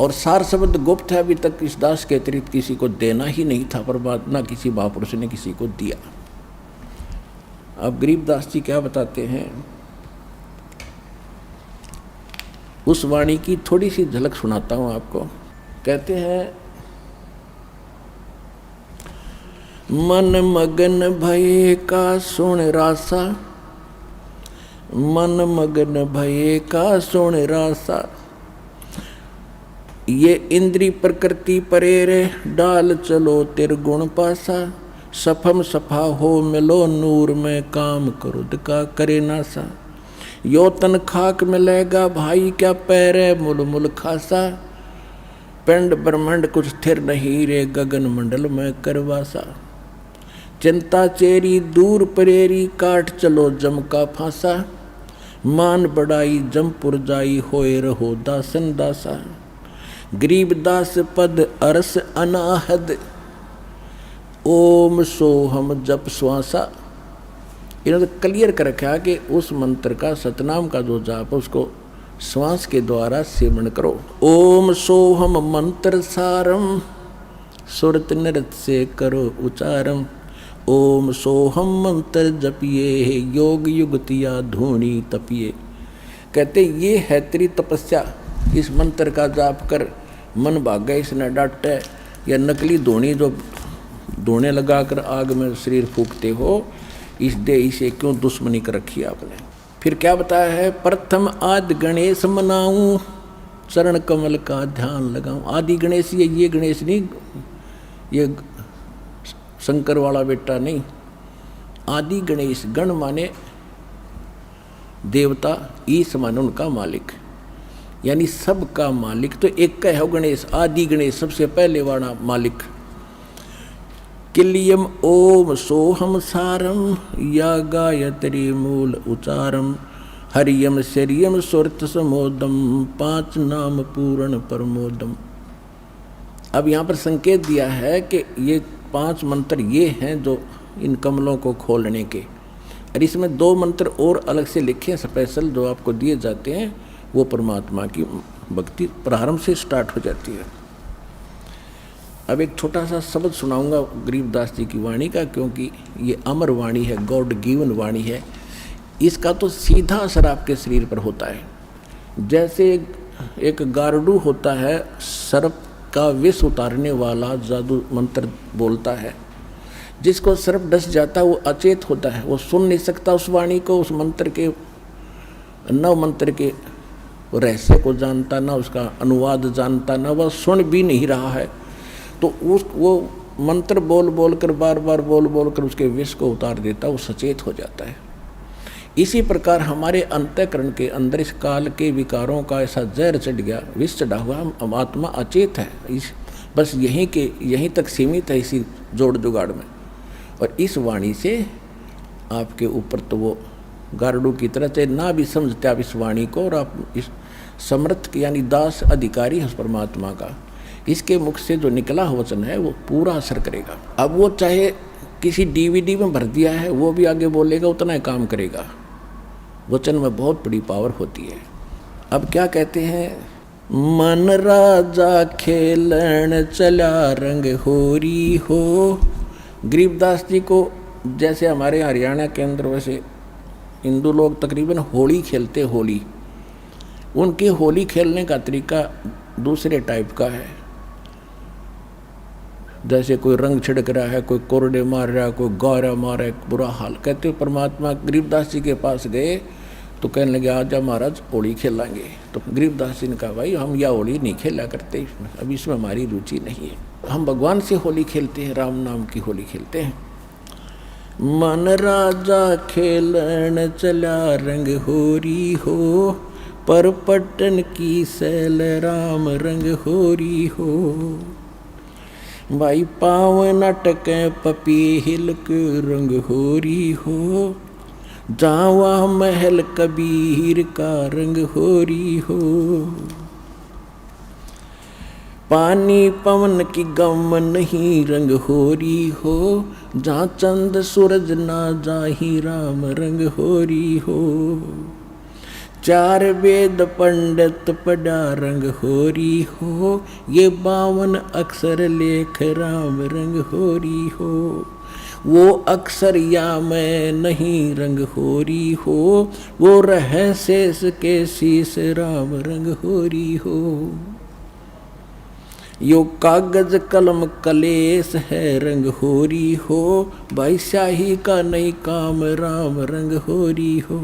और सार शब्द गुप्त है, अभी तक इस दास के अतिरिक्त किसी को देना ही नहीं था, परमात्मा किसी महापुरुष ने किसी को दिया। अब गरीबदास जी क्या बताते हैं, उस वाणी की थोड़ी सी झलक सुनाता हूं आपको। कहते हैं, मन मगन भये का सुन रासा, मन मगन भये का सुन रासा, ये इंद्री प्रकृति परेरे, डाल चलो तिरगुण पासा, सफम सफा हो मिलो नूर में, काम क्रोध का करे नासा, यो तन खाक मिलेगा भाई, क्या पैरे मुल मुल खासा, पिंड ब्रह्मांड कुछ स्थिर नहीं रे, गगन मंडल में करवासा, चिंता चेरी दूर परेरी, काट चलो जम का फांसा, मान बढ़ाई जमपुर जाई, होए रहो दासन दासा, गरीब दास पद अरस अनाहद, ओम सोहम जप श्वासा। इन्होंने क्लियर कर रखा कि उस मंत्र का, सतनाम का जो जाप उसको श्वास के द्वारा सेवन करो। ओम सोहम मंत्र सारम, सुरत नृत से करो उचारम, ओम सोहम मंत्र जपिए, योग युगतिया धूनी तपिए। कहते ये है तेरी तपस्या, इस मंत्र का जाप कर, मन भागे इसने डांटे, या नकली धोनी जो धोने लगाकर आग में शरीर फूकते हो, इस देह से क्यों दुश्मनी कर रखी आपने। फिर क्या बताया है, प्रथम आदि गणेश मनाऊं, चरण कमल का ध्यान लगाऊं। आदि गणेश ये गणेश नहीं, ये शंकर वाला बेटा नहीं, आदि गणेश, गण माने देवता, ईश माने उनका मालिक, यानी सबका मालिक तो एक का है गणेश, आदि गणेश सबसे पहले वाला मालिक। किलियम ओम सोहम सारम, या गायत्री मूल उचारम, हरियम शरियम सुरत समोदम, पांच नाम पूर्ण परमोदम। अब यहाँ पर संकेत दिया है कि ये 5 मंत्र ये हैं जो इन कमलों को खोलने के, और इसमें 2 मंत्र और अलग से लिखे स्पेशल जो आपको दिए जाते हैं, वो परमात्मा की भक्ति प्रारंभ से स्टार्ट हो जाती है। अब एक छोटा सा शब्द सुनाऊंगा गरीबदास जी की वाणी का, क्योंकि ये अमर वाणी है, गॉड गिवन वाणी है। इसका तो सीधा असर आपके शरीर पर होता है। जैसे एक गारुडू होता है, सर्प का विष उतारने वाला जादू मंत्र बोलता है, जिसको सर्प डस जाता है वो अचेत होता है, वो सुन नहीं सकता उस वाणी को, उस मंत्र के, न मंत्र के रहस्य को जानता, ना उसका अनुवाद जानता, ना वह सुन भी नहीं रहा है, तो वो मंत्र बोल बोल कर, बार बार बोल बोल कर उसके विष को उतार देता, वो सचेत हो जाता है। इसी प्रकार हमारे अंतःकरण के अंदर इस काल के विकारों का ऐसा जहर चढ़ गया, विष चढ़ा हुआ, हम आत्मा अचेत है, बस यहीं तक सीमित है इसी जोड़ जुगाड़ में। और इस वाणी से आपके ऊपर तो वो गारुडू की तरह से ना भी समझते आप इस वाणी को, और आप इस समर्थ यानी दास अधिकारी है उस परमात्मा का, इसके मुख से जो निकला वचन है वो पूरा असर करेगा। अब वो चाहे किसी DVD में भर दिया है, वो भी आगे बोलेगा, उतना ही काम करेगा। वचन में बहुत बड़ी पावर होती है। अब क्या कहते हैं, मन राजा खेलन चला रंग होरी हो। गरीबदास जी को जैसे हमारे हरियाणा के अंदर वैसे हिंदू लोग तकरीबन होली खेलते, होली, उनके होली खेलने का तरीका दूसरे टाइप का है। जैसे कोई रंग छिड़क रहा है, कोई कोरडे मार रहा है, कोई गौरा मार रहा है, बुरा हाल। कहते हो परमात्मा गरीबदास जी के पास गए तो कहने लगे आजा महाराज होली खेलेंगे। तो गरीबदास जी ने कहा भाई हम यह होली नहीं खेला करते, अब इसमें हमारी रुचि नहीं है, हम भगवान से होली खेलते हैं, राम नाम की होली खेलते हैं। मन राजा खेलन चला रंग होरी हो, पर पट्टन की सैल राम रंग होरी हो। भाई पाव नाटक पपी हिलक रंग होरी हो, जावा महल कबीर का रंग होरी हो। पानी पवन की गम नहीं रंग होरी हो, जहाँ चंद सूरज ना जाही राम रंग होरी हो। चार वेद पंडित पढ़ा रंग होरी हो, ये 52 अक्षर लेख राम रंग होरी हो। वो अक्षर या मैं नहीं रंग होरी हो, वो रह शेष के शीश राम रंग होरी हो। यो कागज कलम कलेश है रंग होरी हो, भाई स्याही का नहीं काम राम रंग होरी हो।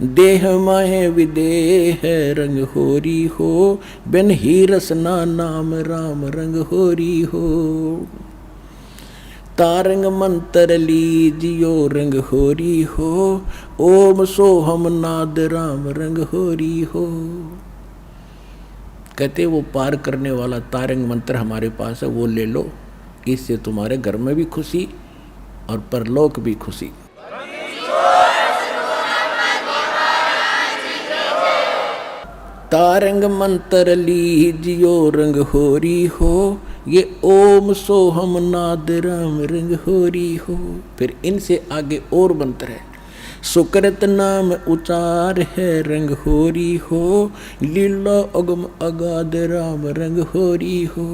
देह माहे विदेह है रंग होरी हो, बिन ही रसना नाम राम रंग होरी हो। तारंग मंत्र लीजियो रंग होरी हो, ओम सोहम नाद राम रंग होरी हो। कहते वो पार करने वाला तारंग मंत्र हमारे पास है, वो ले लो, इससे तुम्हारे घर में भी खुशी और परलोक भी खुशी। तारंग मंत्र लीजियो रंग होरी हो, ये ओम सोहम नाद राम रंग होरी हो। फिर इनसे आगे और मंत्र है, सुकृत नाम उचार है रंग होरी हो, लीला अगम अगाध राम रंग होरी हो।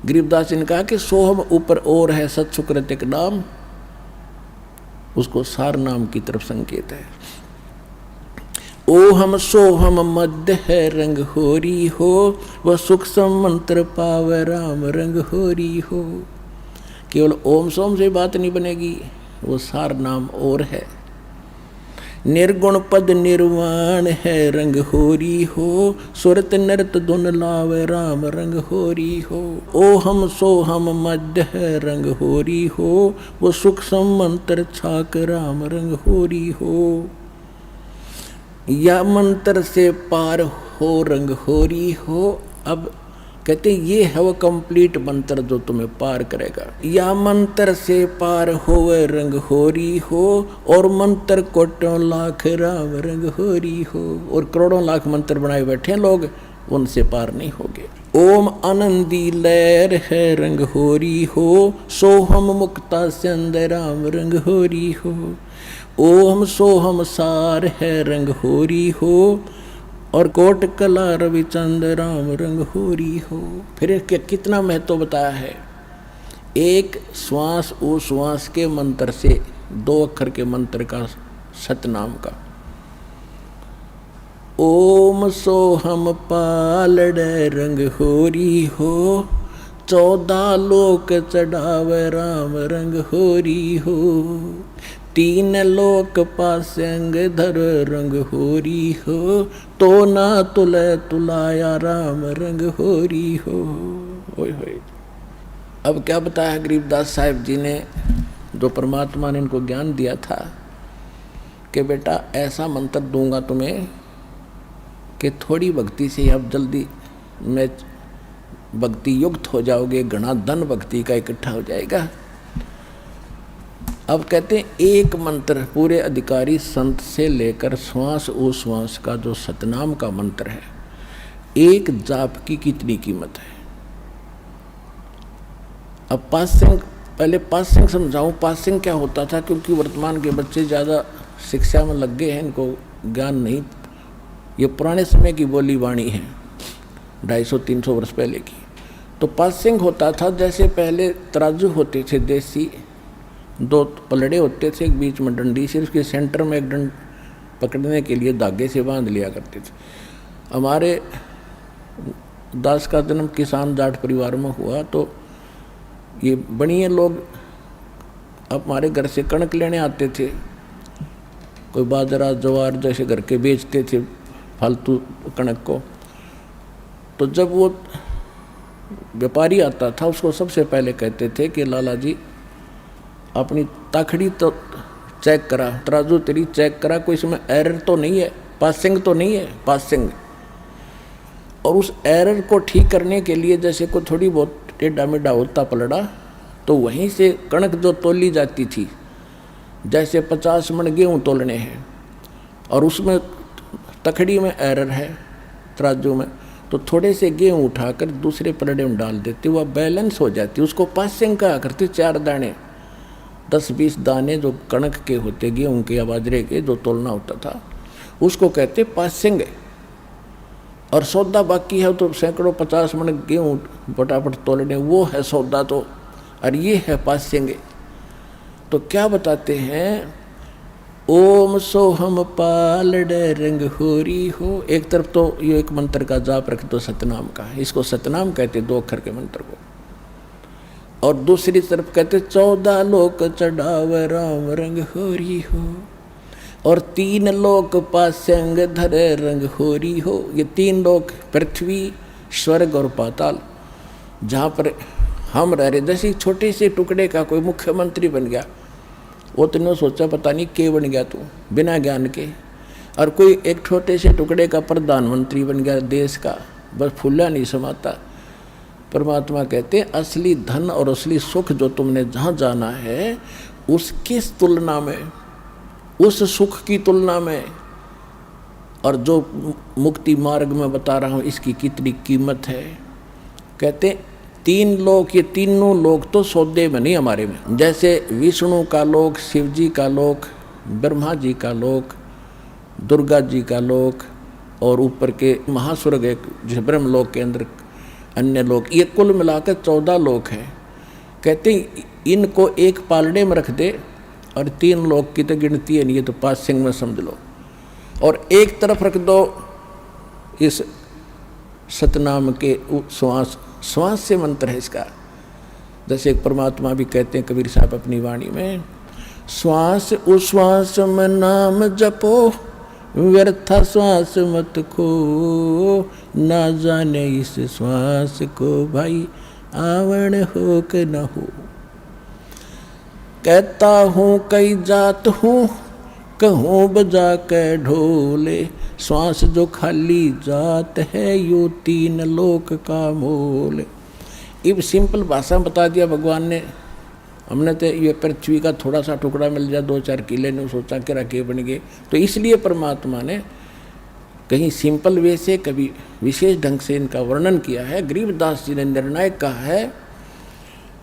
गरीबदास जी ने कहा कि सोहम ऊपर और है, सत सुकृत एक नाम, उसको सार नाम की तरफ संकेत है। ओहम सोहम मध्य है रंग होरी हो, वह सूक्ष्म मंत्र पाव राम रंग होरी हो। केवल ओम सोम से बात नहीं बनेगी, वो सार नाम और है। निर्गुण पद निर्वाण है रंग होरी हो, सुरत नृत धुन लाव राम रंग होरी हो। ओहम सोहम मध्य है रंग होरी हो, वो सूक्ष्म मंत्र छाक राम रंग होरी हो। या मंत्र से पार हो रंग होरी हो। अब कहते ये है वो कंप्लीट मंत्र जो तुम्हें पार करेगा। या मंत्र से पार होवे रंग होरी हो, और मंत्र कोटों लाख राम रंग होरी हो। और करोड़ों लाख मंत्र बनाए बैठे लोग, उनसे पार नहीं होगे। ओम आनंदी लहर है रंग होरी हो, सोहम मुक्ता चंद राम रंग होरी हो। ओम सोहम सार है रंग होरी हो, और कोट कला रविचंद राम रंग होरी हो। फिर कितना महत्व बताया है। एक श्वास उश्वास के मंत्र से, 2 अक्षर के मंत्र का, सतनाम का। ओम सोहम पालड़ रंग होरी हो, 14 लोक चढ़ावे राम रंग होरी हो। 3 लोक पासंग धर रंग होरी हो, तो ना तुले तुलाया राम रंग होरी हो। होय होय। अब क्या बताया गरीबदास साहिब जी ने, जो परमात्मा ने इनको ज्ञान दिया था कि बेटा ऐसा मंत्र दूंगा तुम्हें कि थोड़ी भक्ति से आप जल्दी में भक्ति युक्त हो जाओगे, घना धन भक्ति का इकट्ठा हो जाएगा। अब कहते हैं एक मंत्र पूरे अधिकारी संत से लेकर श्वास उश्वास का जो सतनाम का मंत्र है, एक जाप की कितनी कीमत है। अब पासिंग, पहले पासिंग समझाऊं। पासिंग क्या होता था, क्योंकि वर्तमान के बच्चे ज़्यादा शिक्षा में लग गए हैं, इनको ज्ञान नहीं। ये पुराने समय की बोली वाणी है, 250-300 वर्ष पहले की। तो पासिंग होता था, जैसे पहले तराजू होते थे देसी, 2 पलड़े होते थे, एक बीच में डंडी, सिर्फ के सेंटर में एक डंड पकड़ने के लिए धागे से बांध लिया करते थे। हमारे दास का जन्म किसान जाट परिवार में हुआ, तो ये बनिए लोग हमारे घर से कणक लेने आते थे। कोई बाजरा ज्वार जैसे घर के बेचते थे फालतू कणक को। तो जब वो व्यापारी आता था, उसको सबसे पहले कहते थे कि लाला जी अपनी ताखड़ी तो चेक करा, तराजू तेरी चेक करा, कोई इसमें एरर तो नहीं है, पासिंग तो नहीं है, पासिंग। और उस एरर को ठीक करने के लिए जैसे कोई थोड़ी बहुत टेढ़ा मेढ़ा होता पलड़ा, तो वहीं से कणक जो तोली जाती थी, जैसे 50 मन गेहूँ तोलने हैं और उसमें तखड़ी में एरर है तराजू में, तो थोड़े से गेहूँ उठाकर दूसरे पलड़े में डाल देते, वह बैलेंस हो जाती। उसको पासिंग कहा करते। 4 दाने 10-20 दाने जो कणक के होते, गेहूँ के या बाजरे के, जो तोलना होता था, उसको कहते पासेंग। और सौदा बाकी है तो सैकड़ों 50 मन गेहूँ फटाफट तोलने, वो है सौदा तो, और ये है पासेंग। तो क्या बताते हैं, ओम सोहम पालड़ रंग होरी हो। एक तरफ तो ये एक मंत्र का जाप रख दो सतनाम का, इसको सतनाम कहते 2 अक्षर के मंत्र को, और दूसरी तरफ कहते 14 लोक चढ़ाव राम रंग होरी हो, और 3 लोक पासंग धरे रंग होरी हो। ये 3 लोक पृथ्वी, स्वर्ग और पाताल, जहाँ पर हम रह रहे। जैसे छोटे से टुकड़े का कोई मुख्यमंत्री बन गया, वो तो सोचा पता नहीं के बन गया तू बिना ज्ञान के, और कोई एक छोटे से टुकड़े का प्रधानमंत्री बन गया देश का, बस फूला नहीं समाता। परमात्मा कहते हैं असली धन और असली सुख जो तुमने जहाँ जाना है, उसकी तुलना में, उस सुख की तुलना में, और जो मुक्ति मार्ग में बता रहा हूँ इसकी कितनी कीमत है। कहते 3 लोक, ये तीनों लोक तो सौदे में नहीं हमारे में। जैसे विष्णु का लोक, शिव जी का लोक, ब्रह्मा जी का लोक, दुर्गा जी का लोक, और ऊपर के महास्वर्ग एक जिस ब्रह्म लोक के अंदर अन्य लोक, ये कुल मिलाकर 14 लोक हैं। कहते इनको एक पालड़े में रख दे और 3 लोक की तो गिनती है नहीं, ये तो 5 सिंह में समझ लो, और एक तरफ रख दो इस सतनाम के श्वास, श्वास से मंत्र है इसका। जैसे एक परमात्मा भी कहते हैं कबीर साहब अपनी वाणी में, श्वास उश्वास में नाम जपो, व्यर्था श्वास मत खो, ना जाने इस श्वास को भाई आवण हो कि न हो। कहता हूँ कई जात हूँ, कहूँ बजा के ढोले, श्वास जो खाली जात है यो 3 लोक का मोल। इब सिंपल भाषा में बता दिया भगवान ने। हमने तो ये पृथ्वी का थोड़ा सा टुकड़ा मिल जाए 2-4 किले ने सोचा कि रखे बन गए, तो इसलिए परमात्मा ने कहीं सिंपल वे से कभी विशेष ढंग से इनका वर्णन किया है। गरीबदास जी ने निर्णायक कहा है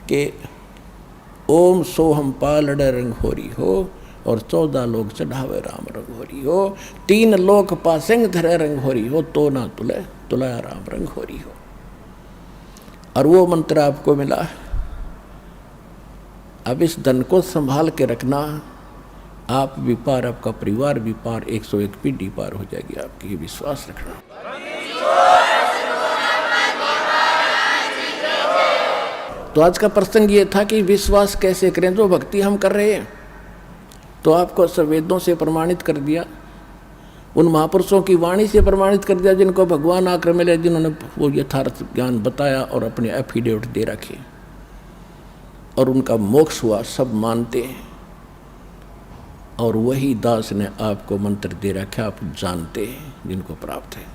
कि ओम सोहम पालड़ रंग होरी हो, और 14 लोक चढ़ावे राम रंग होरी हो, 3 लोक पासेंग धरे रंग होरी हो, तो ना तुले तुलाया राम रंग होरी हो। और वो मंत्र आपको मिला। अब इस धन को संभाल के रखना, आप भी पार, आपका परिवार भी पार, 101 पीढ़ी पार हो जाएगी आपकी, ये विश्वास रखना। तो आज का प्रसंग ये था कि विश्वास कैसे करें। जो भक्ति हम कर रहे हैं तो आपको वेदों से प्रमाणित कर दिया, उन महापुरुषों की वाणी से प्रमाणित कर दिया जिनको भगवान आकर मिले, जिन्होंने वो यथार्थ ज्ञान बताया और अपने एफिडेविट दे रखे, और उनका मोक्ष हुआ, सब मानते हैं। और वही दास ने आपको मंत्र दे रखा, आप जानते हैं, जिनको प्राप्त है।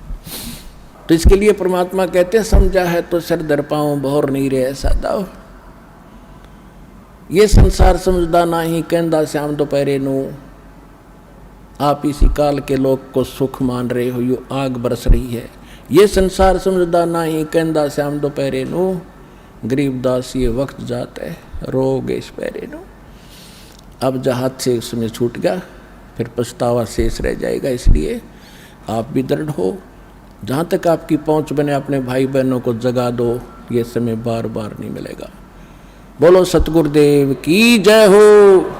तो इसके लिए परमात्मा कहते हैं समझा है तो सर दर पाऊं, बहुर नहीं रहे सादा। ये संसार समझदा नहीं, कहंदा श्याम दोपहरे नू। आप इसी काल के लोग को सुख मान रहे हो, यो आग बरस रही है। ये संसार समझदा नहीं, कहंदा श्याम दोपहरे नू। गरीबदास ये वक्त जाता है, रोगे इस पैरे नू। अब जहाज से उसमें छूट गया, फिर पछतावा शेष रह जाएगा। इसलिए आप भी दृढ़ हो, जहाँ तक आपकी पहुँच बने अपने भाई बहनों को जगा दो, ये समय बार बार नहीं मिलेगा। बोलो सतगुरुदेव की जय हो।